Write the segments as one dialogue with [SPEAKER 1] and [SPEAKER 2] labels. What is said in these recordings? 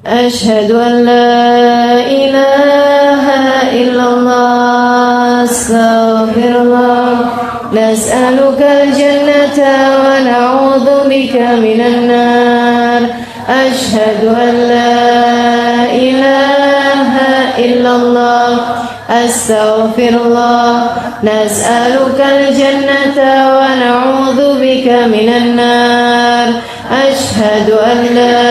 [SPEAKER 1] أشهد أن لا إله إلا الله أستغفر الله نسألك الجنة ونعوذ بك من النار أشهد أن لا إله إلا الله أستغفر الله نسألك الجنة ونعوذ بك من النار أشهد أن لا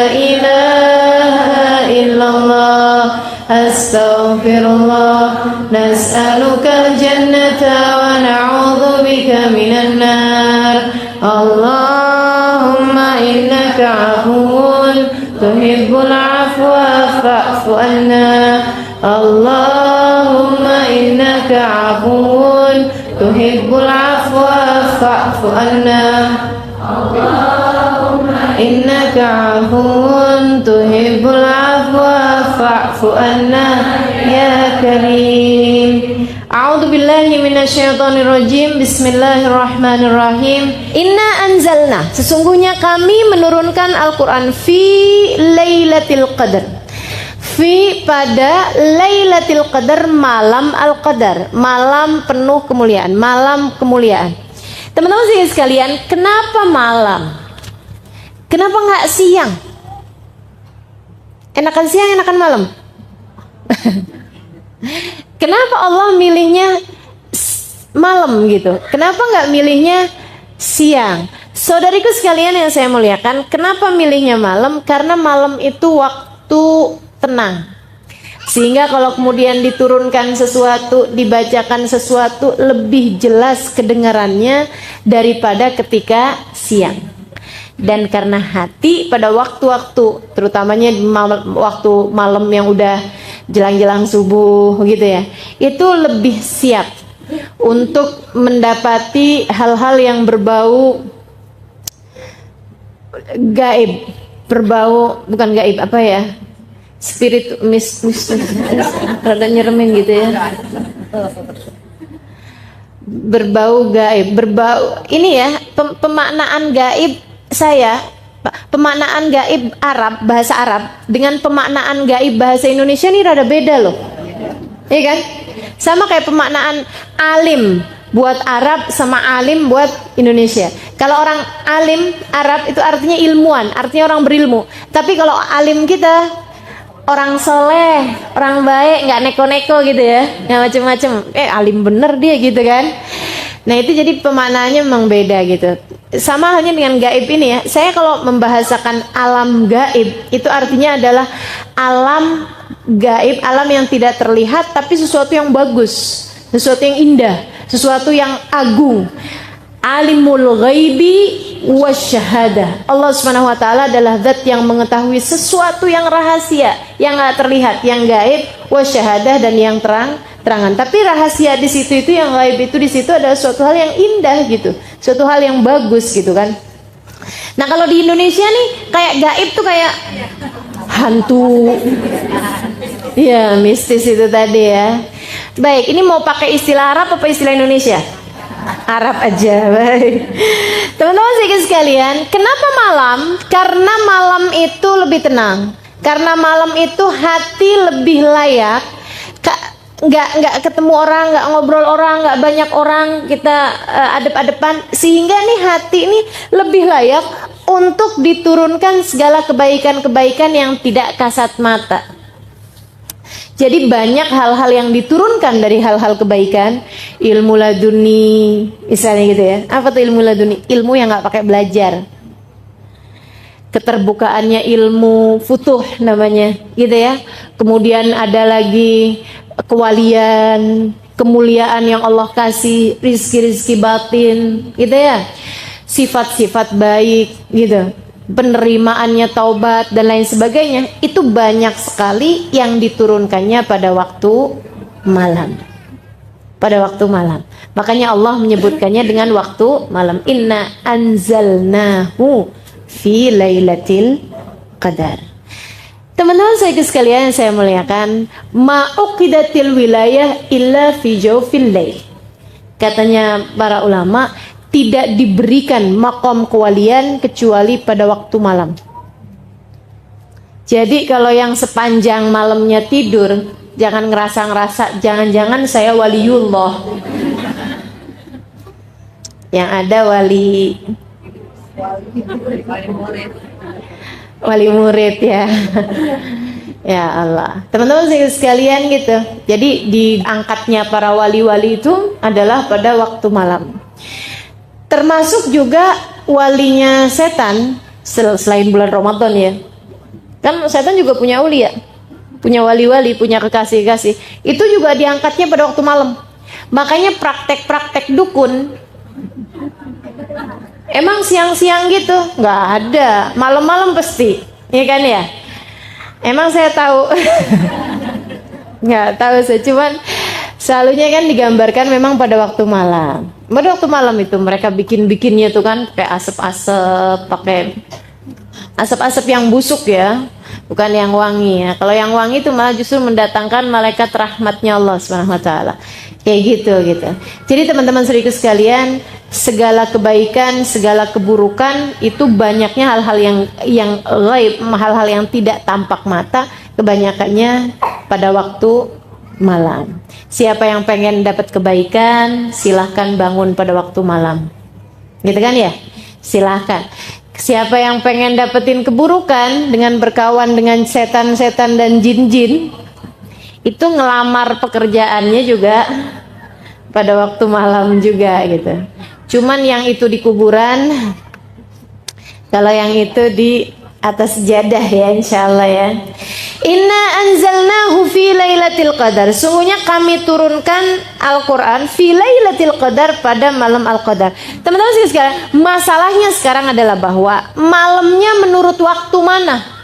[SPEAKER 1] إله إلا الله أستغفر الله نسألك الجنة ونعوذ بك من النار اللهم إنك عفو تحب العفو فاعف عنا اللهم إنك عفو تحب العفو فاعف عنا إنك عفو تحب العفو فاعف عنا يا كريم أعوذ بالله من الشيطان الرجيم Bismillahirrahmanirrahim Inna anzalna sesungguhnya kami menurunkan Al-Quran fi Lailatul Qadar fi pada Lailatul Qadar malam Al-Qadar malam penuh kemuliaan malam kemuliaan. Teman-teman sekalian, kenapa malam? Kenapa nggak siang? Enakan siang, enakan malam? Kenapa Allah milihnya malam gitu? Kenapa nggak milihnya siang? Saudariku sekalian yang saya muliakan, kenapa milihnya malam? Karena malam itu waktu tenang. Sehingga kalau kemudian diturunkan sesuatu, dibacakan sesuatu, lebih jelas kedengarannya daripada ketika siang. Dan karena hati pada waktu-waktu, terutamanya waktu malam yang udah jelang-jelang subuh gitu ya, itu lebih siap untuk mendapati hal-hal yang berbau gaib, berbau bukan gaib apa ya, spirit rada nyeremin gitu ya, berbau gaib, berbau ini ya, pemaknaan gaib saya, pemaknaan gaib Arab, bahasa Arab dengan pemaknaan gaib bahasa Indonesia ini rada beda loh, iya kan? Sama kayak pemaknaan alim buat Arab sama alim buat Indonesia. Kalau orang alim Arab itu artinya ilmuwan, artinya orang berilmu. Tapi kalau alim kita orang soleh, orang baik, nggak neko-neko gitu ya, nggak macem-macem. Alim bener dia gitu kan. Nah itu jadi pemaknaannya memang beda gitu. Sama halnya dengan gaib ini ya. Saya kalau membahasakan alam gaib itu artinya adalah alam gaib, alam yang tidak terlihat tapi sesuatu yang bagus, sesuatu yang indah, sesuatu yang agung. Alimul ghaibi wasyahadah. Allah Subhanahu wa taala adalah zat yang mengetahui sesuatu yang rahasia, yang enggak terlihat, yang gaib, wasyahadah dan yang terangan. Tapi rahasia di situ itu, yang gaib itu di situ adalah suatu hal yang indah gitu, suatu hal yang bagus gitu kan. Nah, kalau di Indonesia nih kayak gaib tuh kayak hantu. Ya, mistis itu tadi ya. Baik, ini mau pakai istilah Arab apa istilah Indonesia? Arab aja, baik. Teman-teman sekalian, kenapa malam? Karena malam itu lebih tenang. Karena malam itu hati lebih layak. Nggak ketemu orang, nggak ngobrol orang, nggak banyak orang, kita adep-adepan. Sehingga nih hati ini lebih layak untuk diturunkan segala kebaikan-kebaikan yang tidak kasat mata. Jadi banyak hal-hal yang diturunkan dari hal-hal kebaikan, ilmu laduni, misalnya gitu ya. Apa tuh ilmu laduni? Ilmu yang nggak pakai belajar. Keterbukaannya ilmu futuh namanya, gitu ya. Kemudian ada lagi kewalian, kemuliaan yang Allah kasih, rizki-rizki batin, gitu ya. Sifat-sifat baik, gitu. Penerimaannya taubat dan lain sebagainya, itu banyak sekali yang diturunkannya pada waktu malam. Pada waktu malam. Makanya Allah menyebutkannya dengan waktu malam. Inna anzalnahu fi lailatul qadar. Teman-teman saya sekalian yang saya muliakan, ma'uqidatil wilayah illa fi jawfil lail. Katanya para ulama, tidak diberikan makom kewalian kecuali pada waktu malam. Jadi kalau yang sepanjang malamnya tidur, jangan ngerasa-ngerasa jangan-jangan saya waliullah. Yang ada wali murid ya. Ya Allah, teman-teman sekalian gitu. Jadi diangkatnya para wali-wali itu adalah pada waktu malam. Termasuk juga walinya setan selain bulan Ramadan ya. Kan setan juga punya ulia, punya wali-wali, punya kekasih-kekasih. Itu juga diangkatnya pada waktu malam. Makanya praktek-praktek dukun emang siang-siang gitu nggak ada, malam-malam pasti, ya kan ya? Emang saya tahu, nggak tahu sih, cuman selalunya kan digambarkan memang pada waktu malam. Pada waktu malam itu mereka bikinnya tuh kan pakai asap-asap, pakai asap-asap yang busuk ya, bukan yang wangi ya. Kalau yang wangi itu malah justru mendatangkan malaikat rahmatnya Allah Subhanahu wa taala. Kayak gitu. Jadi teman-teman saudaraku sekalian, segala kebaikan, segala keburukan itu banyaknya hal-hal yang gaib, hal-hal yang tidak tampak mata, kebanyakannya pada waktu malam. Siapa yang pengen dapat kebaikan, silahkan bangun pada waktu malam. Gitu kan ya? Silahkan. Siapa yang pengen dapetin keburukan dengan berkawan dengan setan-setan dan jin-jin, itu ngelamar pekerjaannya juga pada waktu malam juga gitu. Cuman yang itu di kuburan, kalau yang itu di atas jadah ya, insyaallah ya. Inna anzalnahu fi lailatul qadar. Sungguhnya kami turunkan Al-Quran fi lailatul qadar, pada malam Al-Qadar. Teman-teman sekalian, masalahnya sekarang adalah bahwa malamnya menurut waktu mana?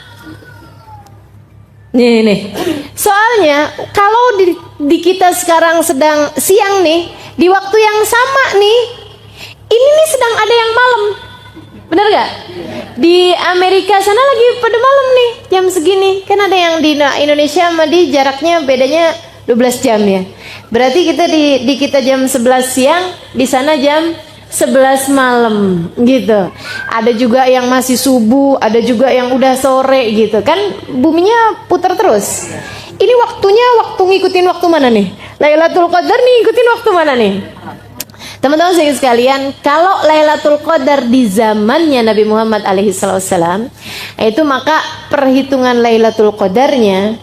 [SPEAKER 1] Nih. Soalnya kalau di kita sekarang sedang siang nih, di waktu yang sama nih, ini nih sedang ada yang malam. Bener gak? Di Amerika sana lagi pada malam nih, jam segini. Kan ada yang di Indonesia sama di jaraknya bedanya 12 jam ya. Berarti kita di kita jam 11 siang, di sana jam 11 malam gitu. Ada juga yang masih subuh, ada juga yang udah sore gitu. Kan buminya putar terus. Ini waktunya ngikutin waktu mana nih? Lailatul Qadar nih ngikutin waktu mana nih? Teman-teman sekalian, kalau Lailatul Qadar di zamannya Nabi Muhammad alaihissalam, itu maka perhitungan Lailatul Qadarnya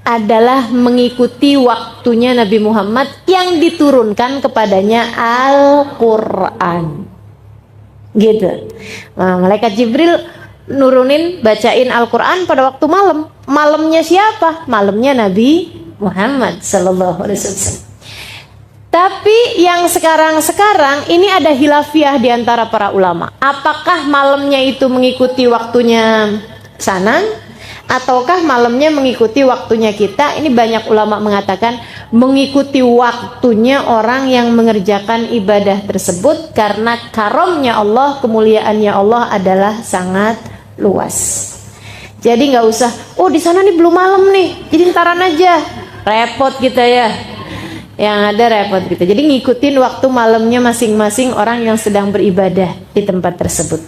[SPEAKER 1] adalah mengikuti waktunya Nabi Muhammad yang diturunkan kepadanya Al-Quran. Gitu. Nah, malaikat Jibril nurunin, bacain Al-Quran pada waktu malam. Malamnya siapa? Malamnya Nabi Muhammad sallallahu alaihi wasallam. Tapi yang sekarang ini ada hilafiah di antara para ulama. Apakah malamnya itu mengikuti waktunya sana, ataukah malamnya mengikuti waktunya kita? Ini banyak ulama mengatakan mengikuti waktunya orang yang mengerjakan ibadah tersebut, karena karomnya Allah, kemuliaannya Allah adalah sangat luas. Jadi nggak usah, oh di sana nih belum malam nih, jadi ntaran aja, repot kita ya. Yang ada repot gitu. Jadi ngikutin waktu malamnya masing-masing orang yang sedang beribadah di tempat tersebut.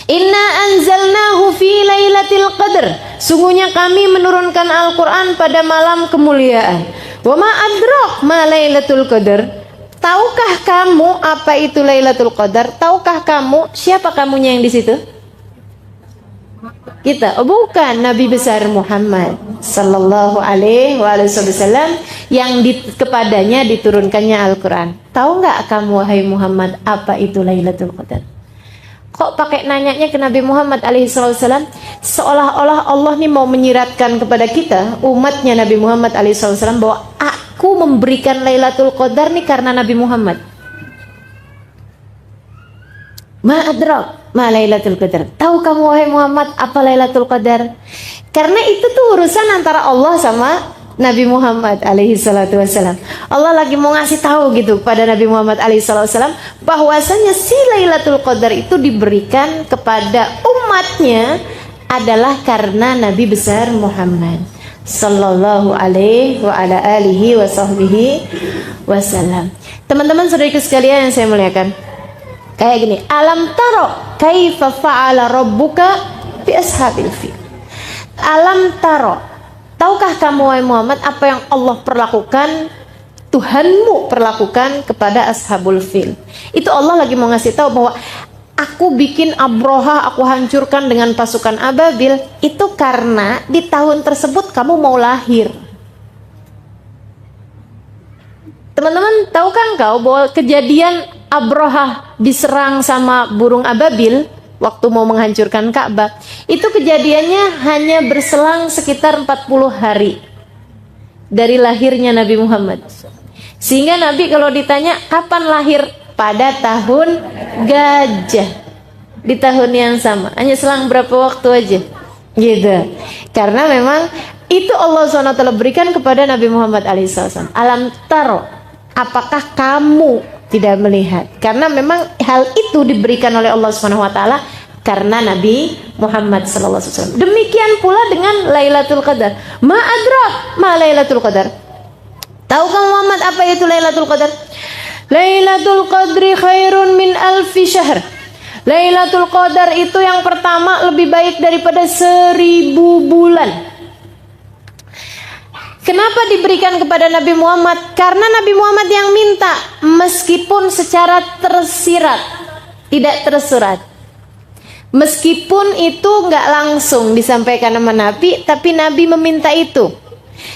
[SPEAKER 1] Inna anzalnahu fi lailatul qadar. Sungguhnya kami menurunkan Al-Quran pada malam kemuliaan. Wa ma adrak ma lailatul qadar. Tahukah kamu apa itu Lailatul Qadar? Tahukah kamu siapa kamunya yang di situ? Kita, oh bukan, Nabi besar Muhammad sallallahu alaihi wasallam yang kepadanya diturunkannya Al-Quran. Tahu nggak kamu wahai Muhammad apa itu Lailatul Qadar? Kok pakai nanyanya ke Nabi Muhammad alaihi wasallam, seolah-olah Allah nih mau menyiratkan kepada kita umatnya Nabi Muhammad alaihi wasallam bahwa aku memberikan Lailatul Qadar nih karena Nabi Muhammad. Ma adrak ma Lailatul Qadar. Tahu kamu wahai Muhammad apa Lailatul Qadar? Karena itu tuh urusan antara Allah sama Nabi Muhammad alaihi salatu wasallam. Allah lagi mau ngasih tahu gitu pada Nabi Muhammad alaihi salatu wasallam bahwasanya si Lailatul Qadar itu diberikan kepada umatnya adalah karena Nabi besar Muhammad sallallahu alaihi wa ala alihi wa sahbihi wasallam. Teman-teman saudaraku sekalian yang saya muliakan, kayak gini, alam taro kaifa fa'ala rabbuka bi ashabil fil. Alam taro, tahukah kamu wahai Muhammad apa yang Allah perlakukan, Tuhanmu perlakukan kepada ashabul fil? Itu Allah lagi mau ngasih tahu bahwa aku bikin Abroha, aku hancurkan dengan pasukan Ababil, itu karena di tahun tersebut kamu mau lahir. Teman-teman, tahukah engkau bahwa kejadian Abroha diserang sama burung Ababil waktu mau menghancurkan Ka'bah, itu kejadiannya hanya berselang sekitar 40 hari dari lahirnya Nabi Muhammad. Sehingga Nabi kalau ditanya kapan lahir, pada tahun gajah, di tahun yang sama, hanya selang berapa waktu aja gitu. Karena memang itu Allah SWT berikan kepada Nabi Muhammad SAW. Alam taro, apakah kamu tidak melihat? Karena memang hal itu diberikan oleh Allah SWT karena Nabi Muhammad SAW. Demikian pula dengan Lailatul Qadar. Ma adrak ma Lailatul Qadar. Tahukah Muhammad apa itu Lailatul Qadar? Lailatul Qadri khairun min alfi syahr. Lailatul Qadar itu yang pertama lebih baik daripada 1000 bulan. Kenapa diberikan kepada Nabi Muhammad? Karena Nabi Muhammad yang minta, meskipun secara tersirat, tidak tersurat. Meskipun itu nggak langsung disampaikan sama Nabi, tapi Nabi meminta itu.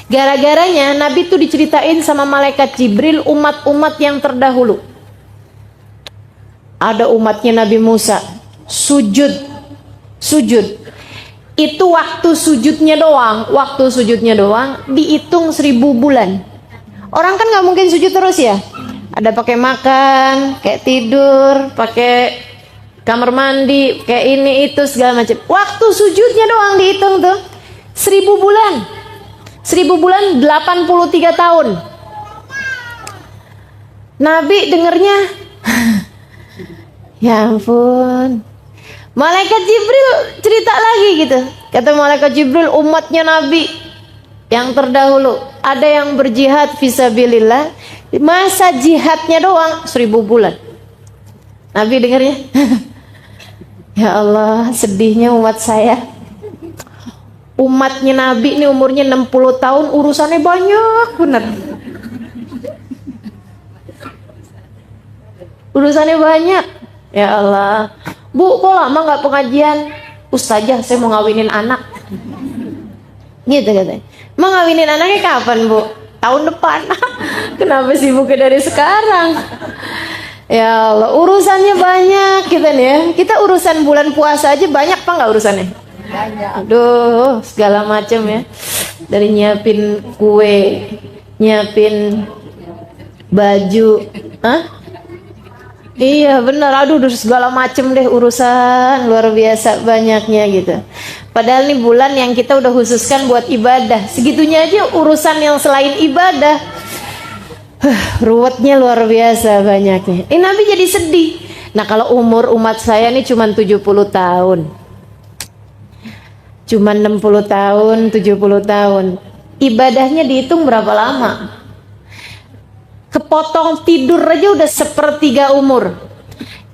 [SPEAKER 1] Gara-garanya Nabi itu diceritain sama malaikat Jibril umat-umat yang terdahulu. Ada umatnya Nabi Musa sujud. Itu waktu sujudnya doang dihitung 1000 bulan. Orang kan nggak mungkin sujud terus ya. Ada pakai makan, kayak tidur, pakai kamar mandi, kayak ini itu segala macam. Waktu sujudnya doang dihitung tuh 1000 bulan. 1000 bulan 83 tahun. Nabi dengernya ya ampun. Malaikat Jibril cerita lagi gitu. Kata malaikat Jibril, umatnya Nabi yang terdahulu ada yang berjihad fisabilillah, masa jihadnya doang 1000 bulan. Nabi dengernya ya Allah, sedihnya umat saya. Umatnya Nabi ini umurnya 60 tahun, urusannya banyak bener. Urusannya banyak. Ya Allah. Bu, kok lama gak pengajian? Ustazah, saya mau ngawinin anak. Gitu katanya. Mau ngawinin anaknya kapan, Bu? Tahun depan. Kenapa sibuknya dari sekarang? Ya Allah, urusannya banyak kita nih ya. Kita urusan bulan puasa aja banyak apa gak urusannya? Banyak. Aduh, segala macam ya. Dari nyiapin kue, nyiapin baju, iya benar, aduh segala macam deh urusan, luar biasa banyaknya gitu. Padahal ini bulan yang kita udah khususkan buat ibadah, segitunya aja urusan yang selain ibadah. Ruwetnya luar biasa banyaknya. Ini Nabi jadi sedih. Nah kalau umur umat saya ini cuma 70 tahun, cuma 60 tahun, 70 tahun. Ibadahnya dihitung berapa lama? Kepotong tidur aja udah sepertiga umur.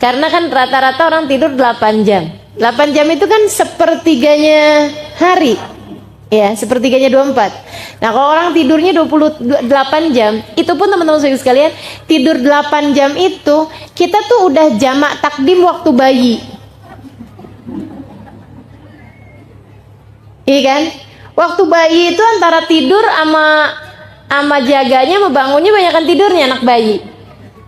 [SPEAKER 1] Karena kan rata-rata orang tidur 8 jam. 8 jam itu kan sepertiganya hari. Ya, sepertiganya 24. Nah, kalau orang tidurnya 28 jam, itu pun teman-teman sekalian, tidur 8 jam itu kita tuh udah jamak takdim waktu bayi. Iya kan? Waktu bayi itu antara tidur sama jaganya sama bangunnya banyakan tidurnya anak bayi.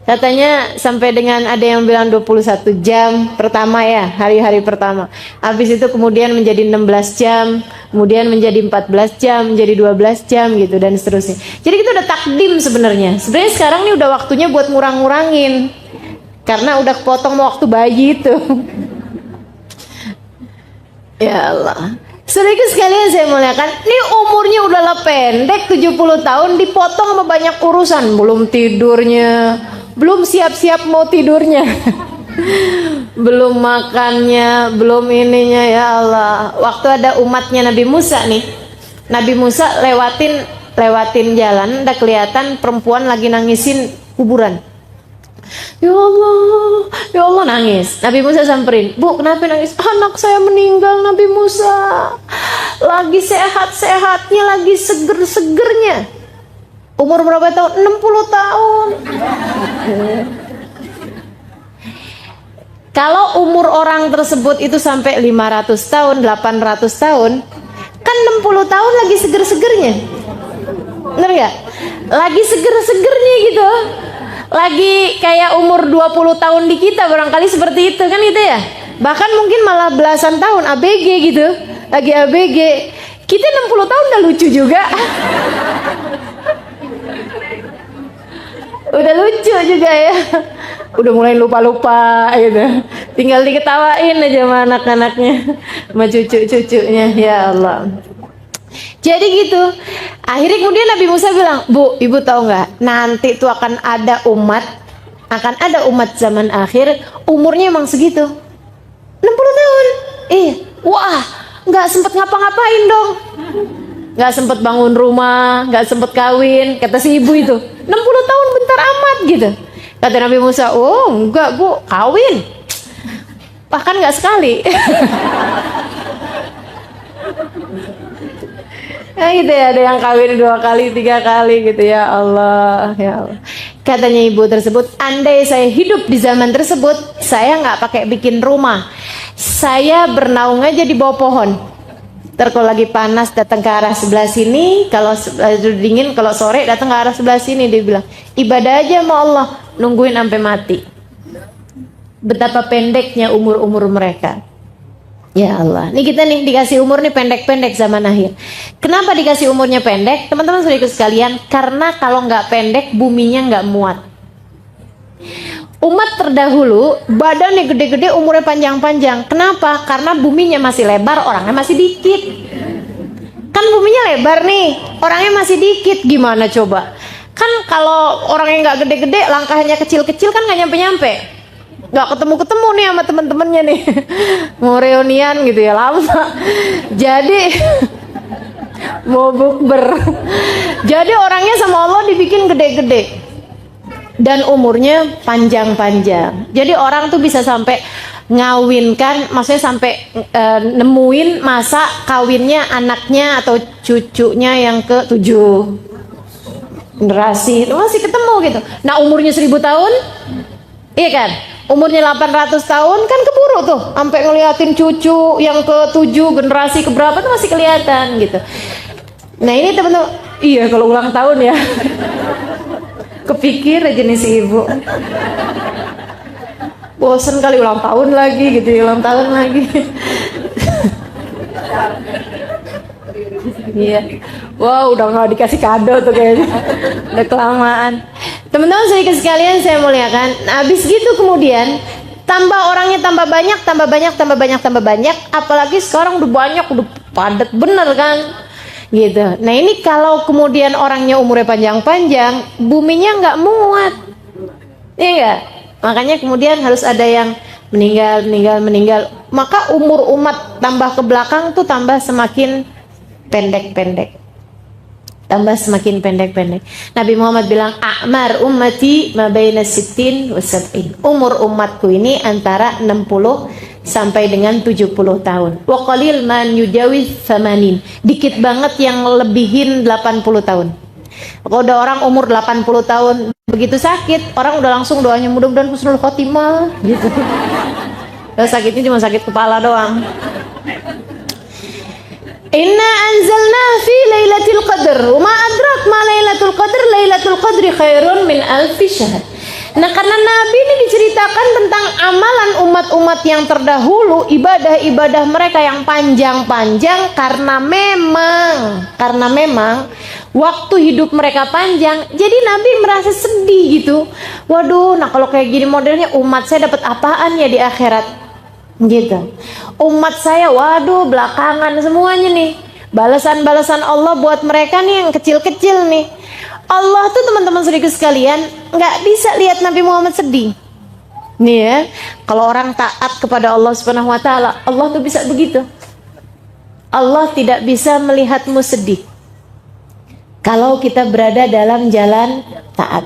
[SPEAKER 1] Katanya sampai dengan ada yang bilang 21 jam pertama ya, hari-hari pertama. Habis itu kemudian menjadi 16 jam, kemudian menjadi 14 jam, menjadi 12 jam gitu dan seterusnya. Jadi kita udah takdim sebenarnya. Sebenarnya sekarang nih udah waktunya buat ngurang-ngurangin. Karena udah kepotong waktu bayi itu. Ya Allah. Saudara sekalian saya muliakan, ini umurnya udahlah pendek 70 tahun dipotong sama banyak urusan, belum tidurnya, belum siap-siap mau tidurnya. Belum makannya, belum ininya, ya Allah. Waktu ada umatnya Nabi Musa nih. Nabi Musa lewatin jalan, udah kelihatan perempuan lagi nangisin kuburan. Ya Allah nangis. Nabi Musa samperin, "Bu, kenapa nangis?" "Anak saya meninggal Nabi Musa. Lagi sehat-sehatnya, lagi seger-segernya." Umur berapa tahun? 60 tahun. Kalau umur orang tersebut itu sampai 500 tahun, 800 tahun, kan 60 tahun lagi seger-segernya. Bener gak? Lagi seger-segernya gitu. Lagi kayak umur 20 tahun di kita barangkali seperti itu kan gitu ya. Bahkan mungkin malah belasan tahun ABG gitu. Lagi ABG. Kita 60 tahun udah lucu juga. Udah lucu juga ya. Udah mulai lupa-lupa gitu. Tinggal diketawain aja sama anak-anaknya, sama cucu-cucunya. Ya Allah. Jadi gitu. Akhirnya kemudian Nabi Musa bilang, "Bu, ibu tahu nggak? Nanti tuh akan ada umat zaman akhir umurnya emang segitu. 60 tahun. Wah, nggak sempet ngapa-ngapain dong. Nggak sempet bangun rumah, nggak sempet kawin." Kata si ibu itu, 60 tahun bentar amat gitu. Kata Nabi Musa, "Oh enggak Bu, kawin. Bahkan nggak sekali." Ya gitu ya, ada yang kawin 2 kali, 3 kali gitu. Ya Allah, ya Allah. Katanya ibu tersebut, "Andai saya hidup di zaman tersebut, saya nggak pakai bikin rumah. Saya bernaung aja di bawah pohon. Ntar kalau lagi panas datang ke arah sebelah sini, kalau dingin, kalau sore datang ke arah sebelah sini." Dia bilang, ibadah aja sama Allah, nungguin sampai mati. Betapa pendeknya umur-umur mereka. Ya Allah, nih kita nih dikasih umur nih pendek-pendek zaman akhir. Kenapa dikasih umurnya pendek? Teman-teman saudaraku sekalian, karena kalau nggak pendek buminya nggak muat. Umat terdahulu badannya gede-gede, umurnya panjang-panjang. Kenapa? Karena buminya masih lebar, orangnya masih dikit. Kan buminya lebar nih, orangnya masih dikit. Gimana coba? Kan kalau orangnya nggak gede-gede, langkahnya kecil-kecil kan nggak nyampe-nyampe. Nggak ketemu-ketemu nih sama temen-temennya nih. Mau reunian gitu ya, lama. Jadi mau bukber. Jadi orangnya sama Allah dibikin gede-gede dan umurnya panjang-panjang. Jadi orang tuh bisa sampai ngawinkan, maksudnya sampai nemuin masa kawinnya anaknya atau cucunya yang ke-7 generasi itu masih ketemu gitu. Nah umurnya 1000 tahun, iya kan? Umurnya 800 tahun kan keburu tuh, sampai ngeliatin cucu yang ke-7 generasi keberapa tuh masih kelihatan gitu. Nah ini teman-teman, iya kalau ulang tahun ya. Kepikir aja nih si ibu, bosen kali ulang tahun lagi gitu, ulang tahun lagi. Iya, wow udah nggak dikasih kado tuh kayaknya, udah kelamaan. Teman-teman sekalian saya muliakan, habis gitu kemudian tambah orangnya tambah banyak, apalagi sekarang udah banyak, udah padat bener kan. Gitu. Nah ini kalau kemudian orangnya umurnya panjang-panjang, buminya nggak muat, ya nggak? Makanya kemudian harus ada yang meninggal. Maka umur umat tambah ke belakang tuh tambah semakin pendek-pendek. Nabi Muhammad bilang, "A'mar ummati ma baina 60 wa 70." Umur umatku ini antara 60 sampai dengan 70 tahun. Wa qalil man yujawiz 80. Dikit banget yang lebihin 80 tahun. Kalau udah orang umur 80 tahun begitu sakit, orang udah langsung doanya mudah-mudahan husnul khotimah gitu. Dan sakitnya cuma sakit kepala doang. Inna anzalna fi lailatul qadr. Ma adrak ma lailatul qadr? Lailatul qadri khairun min alfi syahr. Nah karena Nabi ini diceritakan tentang amalan umat-umat yang terdahulu, ibadah-ibadah mereka yang panjang-panjang, karena memang waktu hidup mereka panjang, jadi Nabi merasa sedih gitu. Waduh, nah kalau kayak gini modelnya umat saya dapat apaan ya di akhirat? Gitu. Umat saya, waduh belakangan semuanya nih. Balasan-balasan Allah buat mereka nih yang kecil-kecil nih. Allah tuh teman-teman saudara sekalian nggak bisa lihat Nabi Muhammad sedih. Nih ya, kalau orang taat kepada Allah Subhanahu Wa Taala, Allah tuh bisa begitu. Allah tidak bisa melihatmu sedih kalau kita berada dalam jalan taat.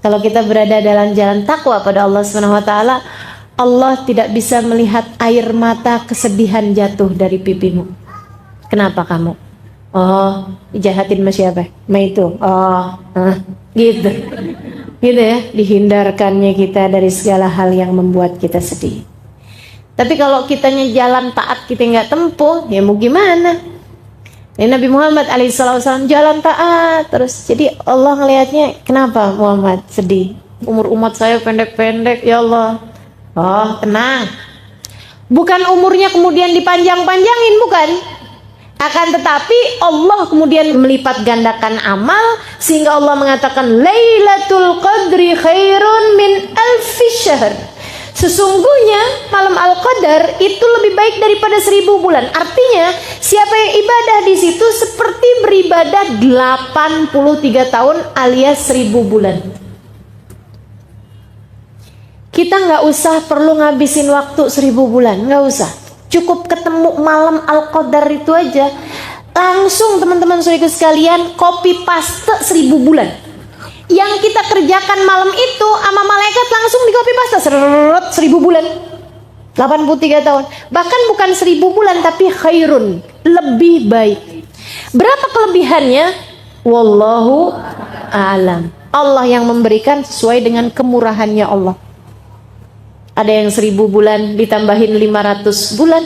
[SPEAKER 1] Kalau kita berada dalam jalan takwa pada Allah Subhanahu wa taala, Allah tidak bisa melihat air mata kesedihan jatuh dari pipimu. Kenapa kamu? Oh, dijahatin sama siapa? Ma itu. Oh, gitu. Gitu ya, dihindarkannya kita dari segala hal yang membuat kita sedih. Tapi kalau kitanya jalan taat kita nggak tempuh, ya mau gimana? Ini Nabi Muhammad alaihissalam jalan taat terus. Jadi Allah ngelihatnya, kenapa Muhammad sedih? Umur umat saya pendek-pendek, ya Allah. Oh, tenang. Bukan umurnya kemudian dipanjang-panjangin, bukan. Akan tetapi Allah kemudian melipat gandakan amal sehingga Allah mengatakan Lailatul Qadri khairun min alfi syahr. Sesungguhnya malam Al-Qadar itu lebih baik daripada 1000 bulan. Artinya siapa yang ibadah di situ seperti beribadah 83 tahun alias 1000 bulan. Kita nggak usah perlu ngabisin waktu 1000 bulan, nggak usah. Cukup ketemu malam Al-Qadar itu aja, langsung teman-teman saudaraku sekalian copy paste 1000 bulan. Yang kita kerjakan malam itu sama malaikat langsung di copy paste 1000 bulan, 83 tahun. Bahkan bukan 1000 bulan tapi khairun, lebih baik. Berapa kelebihannya? Wallahu a'lam. Allah yang memberikan sesuai dengan kemurahannya Allah. Ada yang 1000 bulan ditambahin 500 bulan.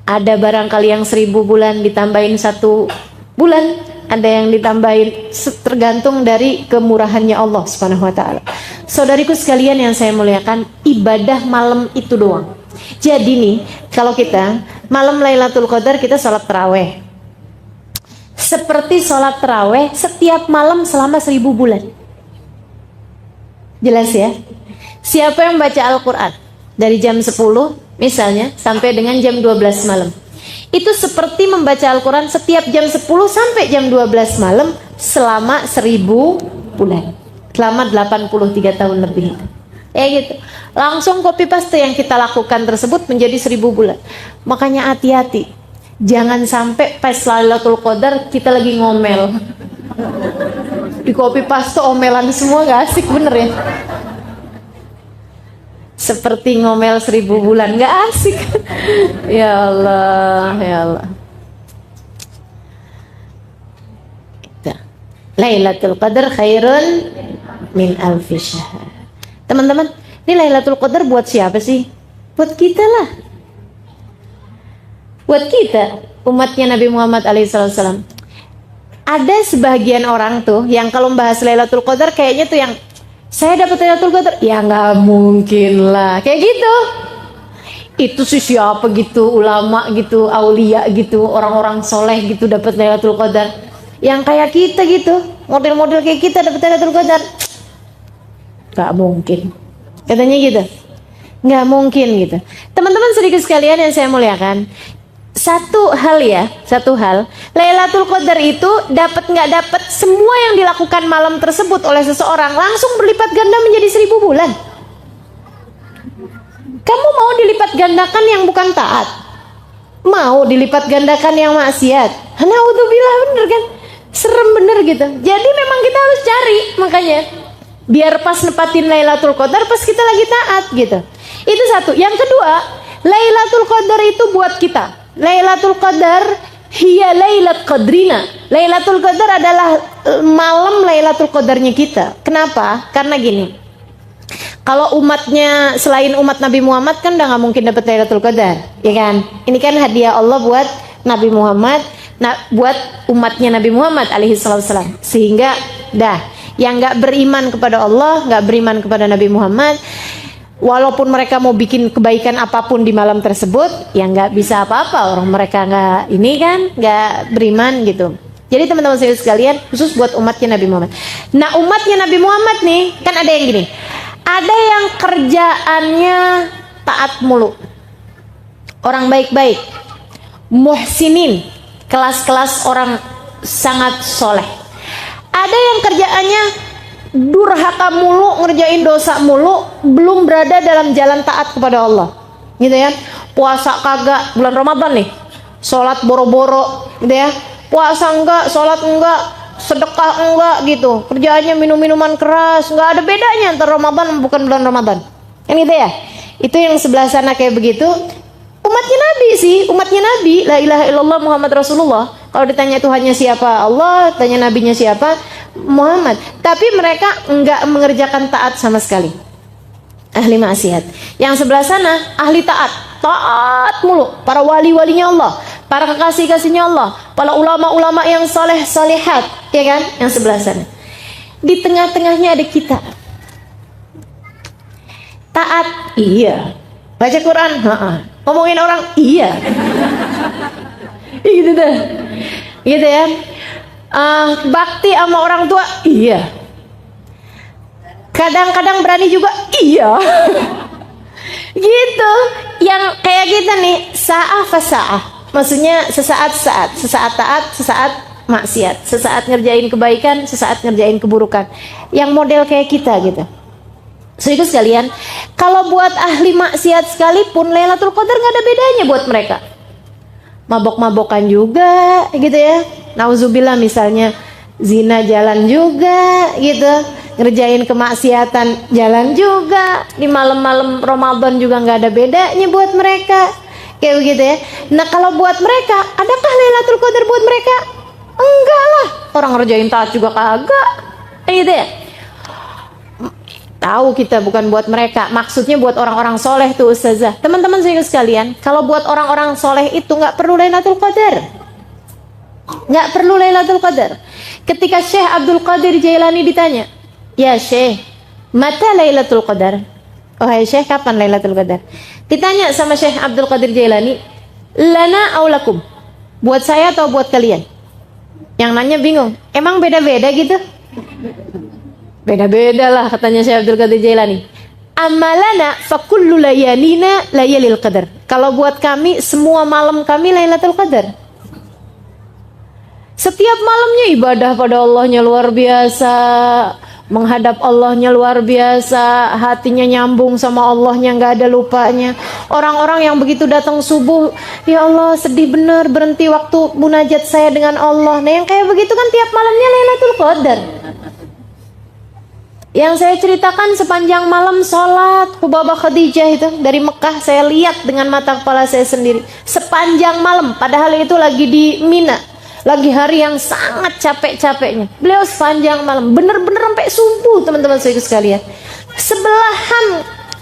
[SPEAKER 1] Ada barangkali yang 1000 bulan ditambahin 1 bulan. Ada yang ditambahin, tergantung dari kemurahannya Allah Subhanahu wa taala. Saudariku sekalian yang saya muliakan, ibadah malam itu doang. Jadi nih, kalau kita malam Lailatul Qadar kita sholat taraweh. Seperti sholat taraweh setiap malam selama 1000 bulan. Jelas ya? Siapa yang baca Al-Quran dari jam 10 misalnya sampai dengan jam 12 malam, itu seperti membaca Al-Quran setiap jam 10 sampai jam 12 malam selama 1000 bulan, selama 83 tahun lebih. Ya gitu. Langsung copy paste yang kita lakukan tersebut menjadi 1000 bulan. Makanya hati-hati, jangan sampai pas Lailatul Qadar kita lagi ngomel, di copy paste omelan semua, gak asik bener ya. Seperti ngomel 1000 bulan, gak asik. Ya Allah, ya Allah. Lailatul Qadar khairun min alfi syahr. Teman-teman, ini Lailatul Qadar buat siapa sih? Buat kita lah. Buat kita, umatnya Nabi Muhammad alaihissalam. Ada sebagian orang tuh yang kalau membahas Lailatul Qadar kayaknya tuh yang saya dapat Lailatul Qadar, ya nggak mungkin lah, kayak gitu. Itu sih siapa gitu, ulama gitu, aulia gitu, orang-orang soleh gitu dapat Lailatul Qadar. Yang kayak kita gitu, model-model kayak kita dapat Lailatul Qadar, nggak mungkin. Katanya gitu, nggak mungkin gitu. Teman-teman sedikit sekalian yang saya muliakan, satu hal, Lailatul Qadar itu dapat nggak dapat, semua yang dilakukan malam tersebut oleh seseorang langsung berlipat ganda menjadi 1000 bulan. Kamu mau dilipat gandakan yang bukan taat? Mau dilipat gandakan yang maksiat? Naudzubillah, bener kan? Serem bener gitu. Jadi memang kita harus cari, makanya biar pas nepatin Lailatul Qadar pas kita lagi taat gitu. Itu satu. Yang kedua, Lailatul Qadar itu buat kita. Lailatul Qadar hiya lailat qadrina. Lailatul Qadar adalah malam Lailatul Qadarnya kita. Kenapa? Karena gini, kalau umatnya selain umat Nabi Muhammad kan udah gak mungkin dapat Lailatul Qadar, ya kan? Ini kan hadiah Allah buat Nabi Muhammad, buat umatnya Nabi Muhammad alaihissalam. Sehingga yang gak beriman kepada Allah, gak beriman kepada Nabi Muhammad, walaupun mereka mau bikin kebaikan apapun di malam tersebut, ya nggak bisa apa-apa, orang mereka nggak beriman gitu. Jadi teman-teman sekalian, khusus buat umatnya Nabi Muhammad. Nah, umatnya Nabi Muhammad nih, kan ada yang gini, ada yang kerjaannya taat mulu, orang baik-baik, muhsinin, kelas-kelas orang sangat soleh. Ada yang kerjaannya durhaka mulu, ngerjain dosa mulu, belum berada dalam jalan taat kepada Allah, gitu ya. Puasa kagak, bulan Ramadan nih, sholat boro-boro, gitu ya. Puasa enggak, sholat enggak, sedekah enggak gitu, kerjaannya minum-minuman keras, enggak ada bedanya antara Ramadan bukan bulan Ramadan. Yang gitu ya. Itu yang sebelah sana kayak begitu. Umatnya Nabi sih, umatnya Nabi, la ilaha illallah Muhammad Rasulullah. Kalau ditanya Tuhannya siapa? Allah, tanya nabinya siapa? Muhammad. Tapi mereka enggak mengerjakan taat sama sekali. Ahli maksiat. Yang sebelah sana ahli taat, taat mulu. Para wali-walinya Allah, para kekasih-kasihnya Allah, para ulama-ulama yang saleh salihat, ya kan? Yang sebelah sana. Di tengah-tengahnya ada kita. Taat, iya. Baca Quran, ngomongin orang, iya. Gitu deh. Gitu ya. Bakti sama orang tua, iya. Kadang-kadang berani juga, iya. Gitu. Yang kayak kita nih, sa'ah fasa'ah. Maksudnya sesaat-saat, sesaat taat, sesaat maksiat, sesaat ngerjain kebaikan, sesaat ngerjain keburukan. Yang model kayak kita gitu. Saudara sekalian, kalau buat ahli maksiat sekalipun Lailatul Qadar nggak ada bedanya buat mereka. Mabok-mabokan juga, gitu ya. Nauzubillah misalnya zina jalan juga, gitu. Ngerjain kemaksiatan jalan juga. Di malam-malam Ramadan juga nggak ada bedanya buat mereka, kayak begitu ya. Nah kalau buat mereka, adakah Lailatul Qadar buat mereka? Enggak lah. Orang ngerjain taat juga kagak, gitu ya. Tahu kita bukan buat mereka, maksudnya buat orang-orang soleh tuh ustazah. Teman-teman sekalian, kalau buat orang-orang soleh itu nggak perlu Lailatul Qadar, nggak perlu Lailatul Qadar. Ketika Syekh Abdul Qadir Jailani ditanya, ya Syekh, mata Lailatul Qadar? Oh hai Syekh, kapan Lailatul Qadar? Ditanya sama Syekh Abdul Qadir Jailani, lana aulakum, buat saya atau buat kalian? Yang nanya bingung, emang beda-beda gitu? Beda-beda lah katanya Syekh Abdul Qadir Jailani. Amalana fakullu layalina layalil qadar. Kalau buat kami semua malam kami Lailatul Qadar. Setiap malamnya ibadah pada Allahnya luar biasa, menghadap Allahnya luar biasa, hatinya nyambung sama Allahnya, nggak ada lupanya. Orang-orang yang begitu datang subuh, ya Allah sedih bener, berhenti waktu munajat saya dengan Allah. Nah yang kayak begitu kan tiap malamnya Lailatul Qadar. Yang saya ceritakan sepanjang malam sholat Hubabah Khadijah itu dari Mekah, saya lihat dengan mata kepala saya sendiri sepanjang malam, padahal itu lagi di Mina, lagi hari yang sangat capek-capeknya. Beliau sepanjang malam, bener-bener sampai subuh teman-teman saya sekalian.